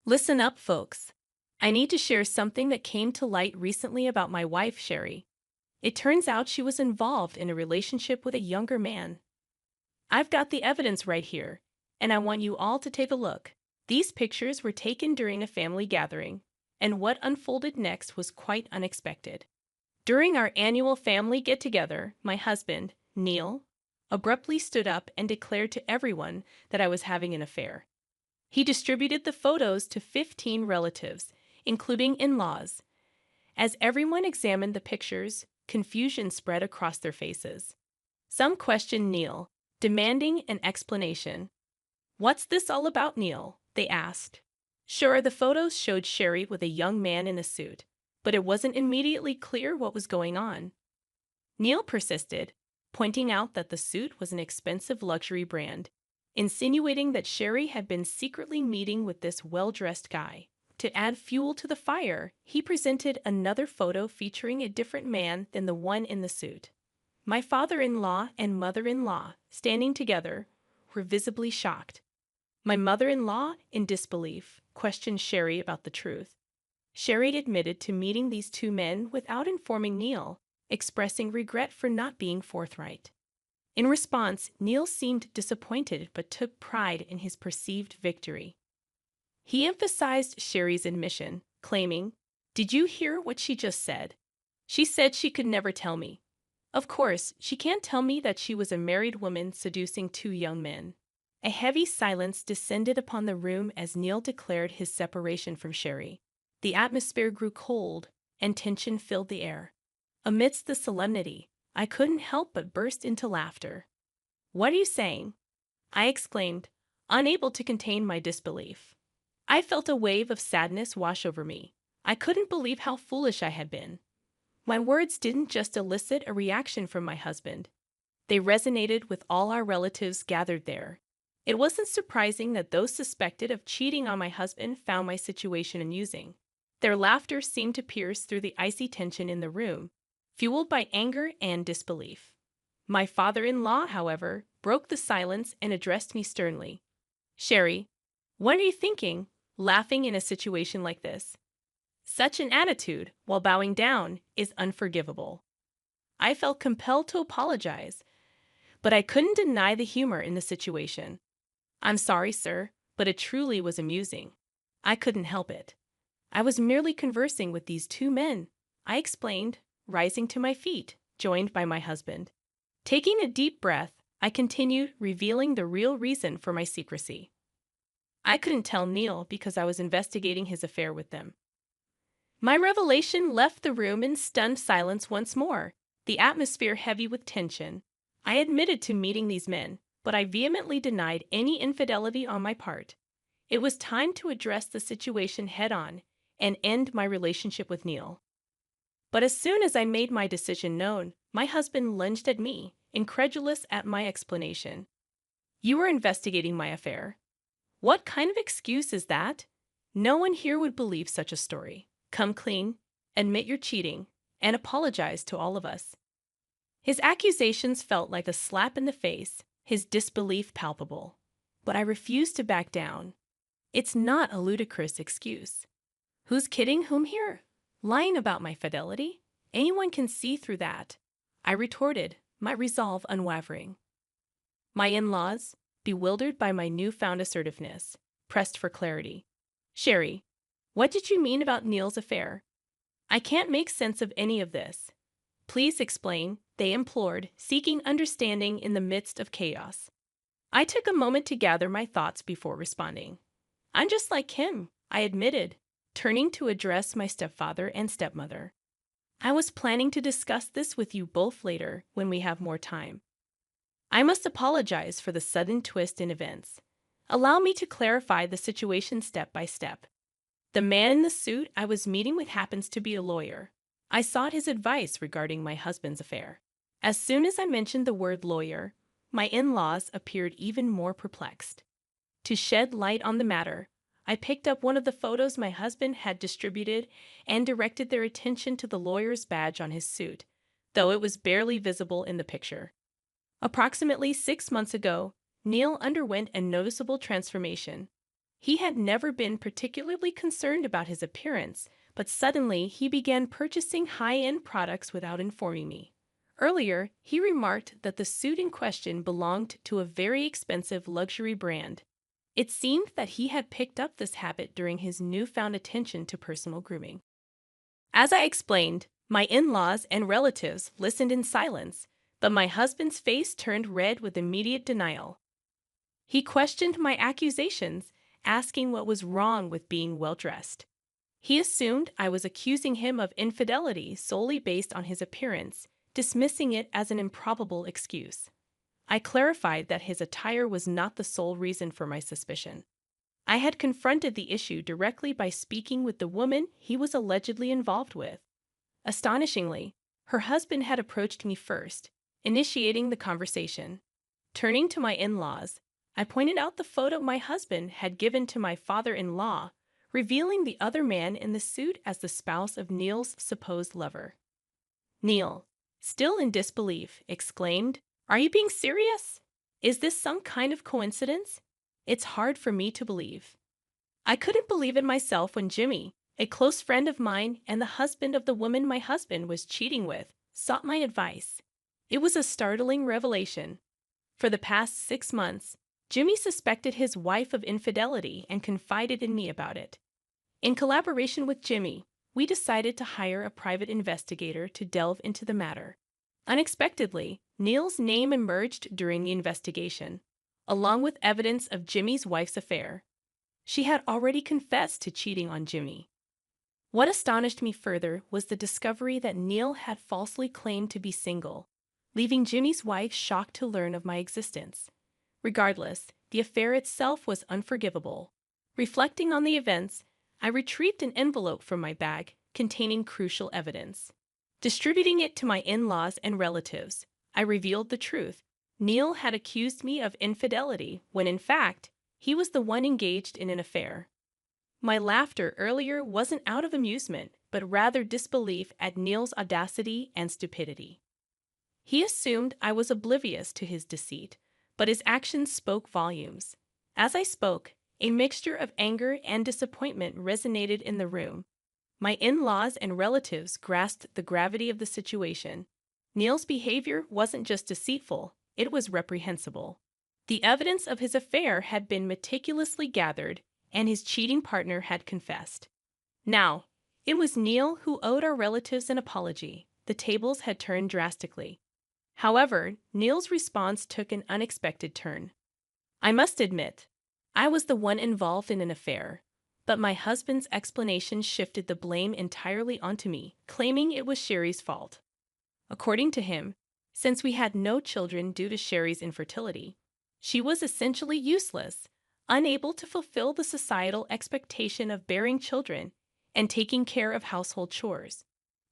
Listen up, folks. I need to share something that came to light recently about my wife, Sherry. It turns out she was involved in a relationship with a younger man. I've got the evidence right here, and I want you all to take a look. These pictures were taken during a family gathering, and what unfolded next was quite unexpected. During our annual family get-together, my husband, Neil, abruptly stood up and declared to everyone that I was having an affair. He distributed the photos to 15 relatives, including in-laws. As everyone examined the pictures, confusion spread across their faces. Some questioned Neil, demanding an explanation. "What's this all about, Neil?" they asked. Sure, the photos showed Sherry with a young man in a suit, but it wasn't immediately clear what was going on. Neil persisted, pointing out that the suit was an expensive luxury brand, insinuating that Sherry had been secretly meeting with this well-dressed guy. To add fuel to the fire, he presented another photo featuring a different man than the one in the suit. My father-in-law and mother-in-law, standing together, were visibly shocked. My mother-in-law, in disbelief, questioned Sherry about the truth. Sherry admitted to meeting these two men without informing Neil, expressing regret for not being forthright. In response, Neil seemed disappointed but took pride in his perceived victory. He emphasized Sherry's admission, claiming, "Did you hear what she just said? She said she could never tell me. Of course, she can't tell me that she was a married woman seducing two young men." A heavy silence descended upon the room as Neil declared his separation from Sherry. The atmosphere grew cold, and tension filled the air. Amidst the solemnity, I couldn't help but burst into laughter. "What are you saying?" I exclaimed, unable to contain my disbelief. I felt a wave of sadness wash over me. I couldn't believe how foolish I had been. My words didn't just elicit a reaction from my husband. They resonated with all our relatives gathered there. It wasn't surprising that those suspected of cheating on my husband found my situation amusing. Their laughter seemed to pierce through the icy tension in the room, fueled by anger and disbelief. My father-in-law, however, broke the silence and addressed me sternly. "Sherry, what are you thinking, laughing in a situation like this? Such an attitude, while bowing down, is unforgivable." I felt compelled to apologize, but I couldn't deny the humor in the situation. "I'm sorry, sir, but it truly was amusing. I couldn't help it. I was merely conversing with these two men," I explained, rising to my feet, joined by my husband. Taking a deep breath, I continued, revealing the real reason for my secrecy. I couldn't tell Neil because I was investigating his affair with them. My revelation left the room in stunned silence once more, the atmosphere heavy with tension. I admitted to meeting these men, but I vehemently denied any infidelity on my part. It was time to address the situation head-on and end my relationship with Neil. But as soon as I made my decision known, my husband lunged at me, incredulous at my explanation. "You were investigating my affair. What kind of excuse is that? No one here would believe such a story. Come clean, admit you're cheating, and apologize to all of us." His accusations felt like a slap in the face, his disbelief palpable. But I refused to back down. It's not a ludicrous excuse. Who's kidding whom here? Lying about my fidelity? Anyone can see through that, I retorted, my resolve unwavering. My in-laws, bewildered by my newfound assertiveness, pressed for clarity. "Sherry, what did you mean about Neil's affair? I can't make sense of any of this. Please explain," they implored, seeking understanding in the midst of chaos. I took a moment to gather my thoughts before responding. "I'm just like him," I admitted, turning to address my stepfather and stepmother. "I was planning to discuss this with you both later when we have more time. I must apologize for the sudden twist in events. Allow me to clarify the situation step by step. The man in the suit I was meeting with happens to be a lawyer. I sought his advice regarding my husband's affair. As soon as I mentioned the word lawyer, my in-laws appeared even more perplexed. To shed light on the matter, I picked up one of the photos my husband had distributed and directed their attention to the lawyer's badge on his suit, though it was barely visible in the picture. Approximately 6 months ago, Neil underwent a noticeable transformation. He had never been particularly concerned about his appearance, but suddenly he began purchasing high-end products without informing me. Earlier, he remarked that the suit in question belonged to a very expensive luxury brand. It seemed that he had picked up this habit during his newfound attention to personal grooming. As I explained, my in-laws and relatives listened in silence, but my husband's face turned red with immediate denial. He questioned my accusations, asking what was wrong with being well-dressed. He assumed I was accusing him of infidelity solely based on his appearance, dismissing it as an improbable excuse. I clarified that his attire was not the sole reason for my suspicion. I had confronted the issue directly by speaking with the woman he was allegedly involved with. Astonishingly, her husband had approached me first, initiating the conversation. Turning to my in-laws, I pointed out the photo my husband had given to my father-in-law, revealing the other man in the suit as the spouse of Neil's supposed lover. Neil, still in disbelief, exclaimed, "Are you being serious? Is this some kind of coincidence? It's hard for me to believe." I couldn't believe it myself when Jimmy, a close friend of mine and the husband of the woman my husband was cheating with, sought my advice. It was a startling revelation. For the past 6 months, Jimmy suspected his wife of infidelity and confided in me about it. In collaboration with Jimmy, we decided to hire a private investigator to delve into the matter. Unexpectedly, Neil's name emerged during the investigation, along with evidence of Jimmy's wife's affair. She had already confessed to cheating on Jimmy. What astonished me further was the discovery that Neil had falsely claimed to be single, leaving Jimmy's wife shocked to learn of my existence. Regardless, the affair itself was unforgivable. Reflecting on the events, I retrieved an envelope from my bag containing crucial evidence. Distributing it to my in-laws and relatives, I revealed the truth. Neil had accused me of infidelity when, in fact, he was the one engaged in an affair. My laughter earlier wasn't out of amusement, but rather disbelief at Neil's audacity and stupidity. He assumed I was oblivious to his deceit, but his actions spoke volumes. As I spoke, a mixture of anger and disappointment resonated in the room. My in-laws and relatives grasped the gravity of the situation. Neil's behavior wasn't just deceitful, it was reprehensible. The evidence of his affair had been meticulously gathered, and his cheating partner had confessed. Now, it was Neil who owed our relatives an apology. The tables had turned drastically. However, Neil's response took an unexpected turn. "I must admit, I was the one involved in an affair, but my husband's explanation shifted the blame entirely onto me, claiming it was Sherry's fault. According to him, since we had no children due to Sherry's infertility, she was essentially useless, unable to fulfill the societal expectation of bearing children and taking care of household chores.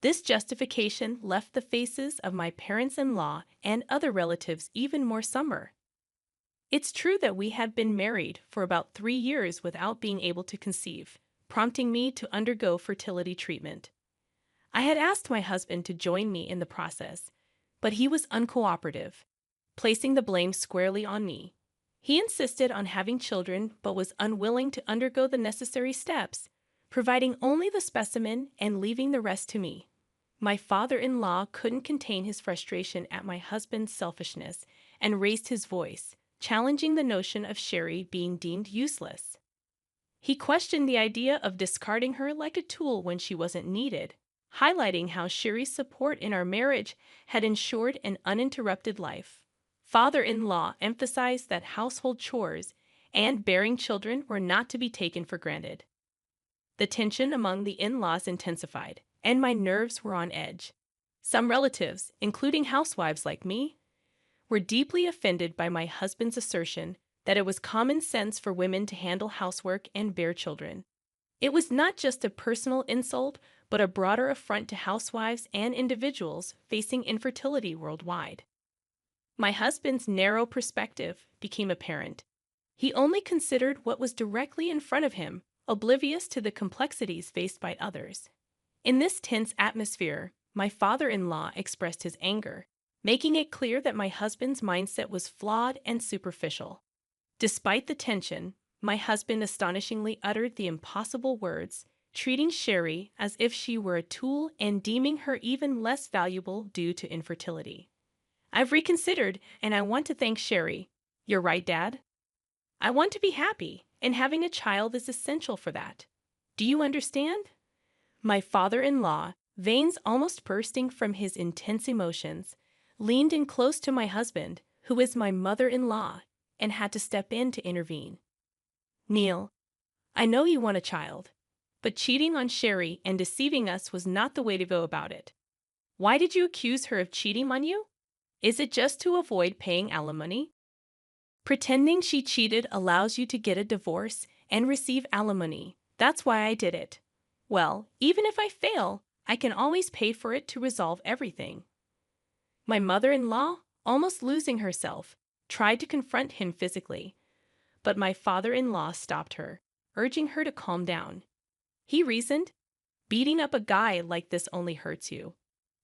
This justification left the faces of my parents-in-law and other relatives even more somber. It's true that we had been married for about 3 years without being able to conceive, prompting me to undergo fertility treatment. I had asked my husband to join me in the process, but he was uncooperative, placing the blame squarely on me. He insisted on having children but was unwilling to undergo the necessary steps, providing only the specimen and leaving the rest to me. My father-in-law couldn't contain his frustration at my husband's selfishness and raised his voice, challenging the notion of Sherry being deemed useless. He questioned the idea of discarding her like a tool when she wasn't needed, highlighting how Sherry's support in our marriage had ensured an uninterrupted life. Father-in-law emphasized that household chores and bearing children were not to be taken for granted. The tension among the in-laws intensified, and my nerves were on edge. Some relatives, including housewives like me, were deeply offended by my husband's assertion that it was common sense for women to handle housework and bear children. It was not just a personal insult, but a broader affront to housewives and individuals facing infertility worldwide. My husband's narrow perspective became apparent. He only considered what was directly in front of him, oblivious to the complexities faced by others. In this tense atmosphere, my father-in-law expressed his anger, making it clear that my husband's mindset was flawed and superficial. Despite the tension, My husband astonishingly uttered the impossible words, treating Sherry as if she were a tool and deeming her even less valuable due to infertility. I've reconsidered, and I want to thank Sherry. You're right, Dad. I want to be happy, and having a child is essential for that. Do you understand? My father-in-law, veins almost bursting from his intense emotions, leaned in close to my husband, who is my mother-in-law, and had to step in to intervene. Neil, I know you want a child, but cheating on Sherry and deceiving us was not the way to go about it. Why did you accuse her of cheating on you? Is it just to avoid paying alimony? Pretending she cheated allows you to get a divorce and receive alimony. That's why I did it. Well, even if I fail, I can always pay for it to resolve everything. My mother-in-law, almost losing herself, tried to confront him physically, but my father-in-law stopped her, urging her to calm down. He reasoned, beating up a guy like this only hurts you.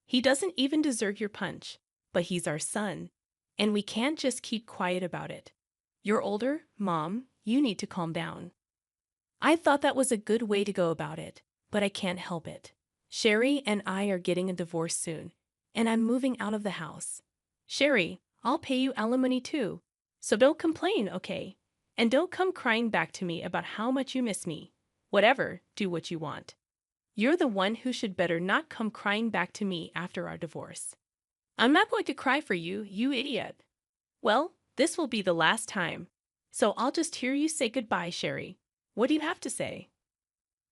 He doesn't even deserve your punch, but he's our son, and we can't just keep quiet about it. You're older, Mom, you need to calm down. I thought that was a good way to go about it, but I can't help it. Sherry and I are getting a divorce soon, and I'm moving out of the house. Sherry, I'll pay you alimony too, so don't complain, okay? And don't come crying back to me about how much you miss me. Whatever, do what you want. You're the one who should better not come crying back to me after our divorce. I'm not going to cry for you, you idiot. Well, this will be the last time, so I'll just hear you say goodbye, Sherry. What do you have to say?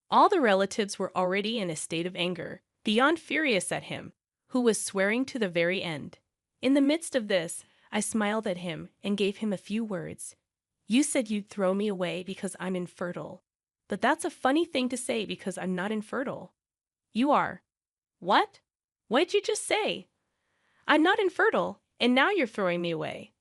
All the relatives were already in a state of anger, beyond furious at him, who was swearing to the very end. In the midst of this, I smiled at him and gave him a few words. You said you'd throw me away because I'm infertile. But that's a funny thing to say because I'm not infertile. You are. What? What'd you just say? I'm not infertile, and now you're throwing me away.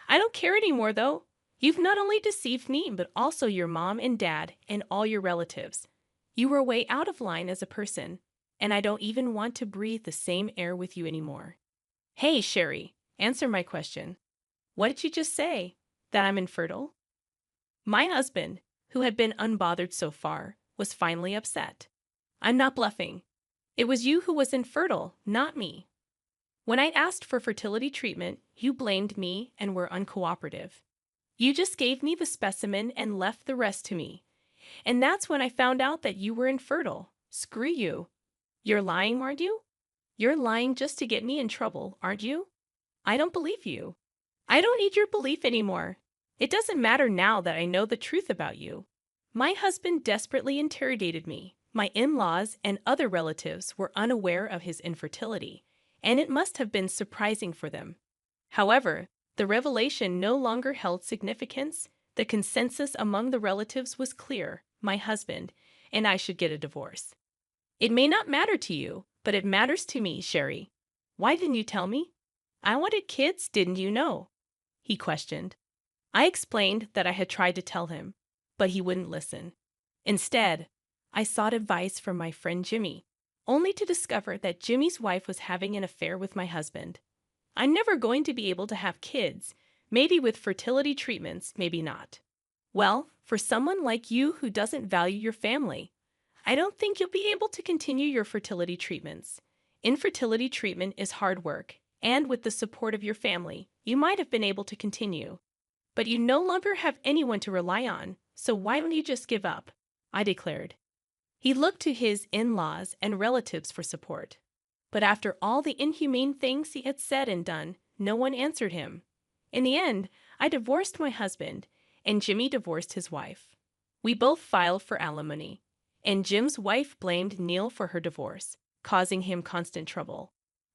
I don't care anymore, though. You've not only deceived me, but also your mom and dad and all your relatives. You were way out of line as a person, and I don't even want to breathe the same air with you anymore. Hey, Sherry, answer my question. What did you just say? That I'm infertile? My husband, who had been unbothered so far, was finally upset. I'm not bluffing. It was you who was infertile, not me. When I asked for fertility treatment, you blamed me and were uncooperative. You just gave me the specimen and left the rest to me. And that's when I found out that you were infertile. Screw you. You're lying, aren't you? You're lying just to get me in trouble, aren't you? I don't believe you. I don't need your belief anymore. It doesn't matter now that I know the truth about you. My husband desperately interrogated me. My in-laws and other relatives were unaware of his infertility, and it must have been surprising for them. However, the revelation no longer held significance. The consensus among the relatives was clear: my husband and I should get a divorce. It may not matter to you, but it matters to me, Sherry. Why didn't you tell me? I wanted kids, didn't you know? He questioned. I explained that I had tried to tell him, but he wouldn't listen. Instead, I sought advice from my friend Jimmy, only to discover that Jimmy's wife was having an affair with my husband. I'm never going to be able to have kids, maybe with fertility treatments, maybe not. Well, for someone like you who doesn't value your family, I don't think you'll be able to continue your fertility treatments. Infertility treatment is hard work, and with the support of your family, you might have been able to continue. But you no longer have anyone to rely on, so why don't you just give up? I declared. He looked to his in-laws and relatives for support. But after all the inhumane things he had said and done, no one answered him. In the end, I divorced my husband, and Jimmy divorced his wife. We both filed for alimony, and Jim's wife blamed Neil for her divorce, causing him constant trouble.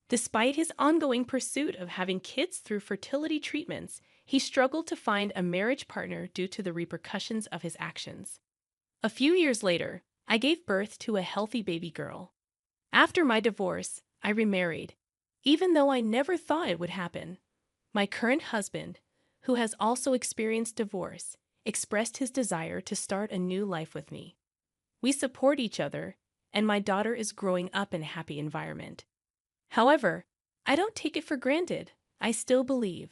Despite his ongoing pursuit of having kids through fertility treatments, he struggled to find a marriage partner due to the repercussions of his actions. A few years later, I gave birth to a healthy baby girl. After my divorce, I remarried, even though I never thought it would happen. My current husband, who has also experienced divorce, expressed his desire to start a new life with me. We support each other, and my daughter is growing up in a happy environment. However, I don't take it for granted. I still believe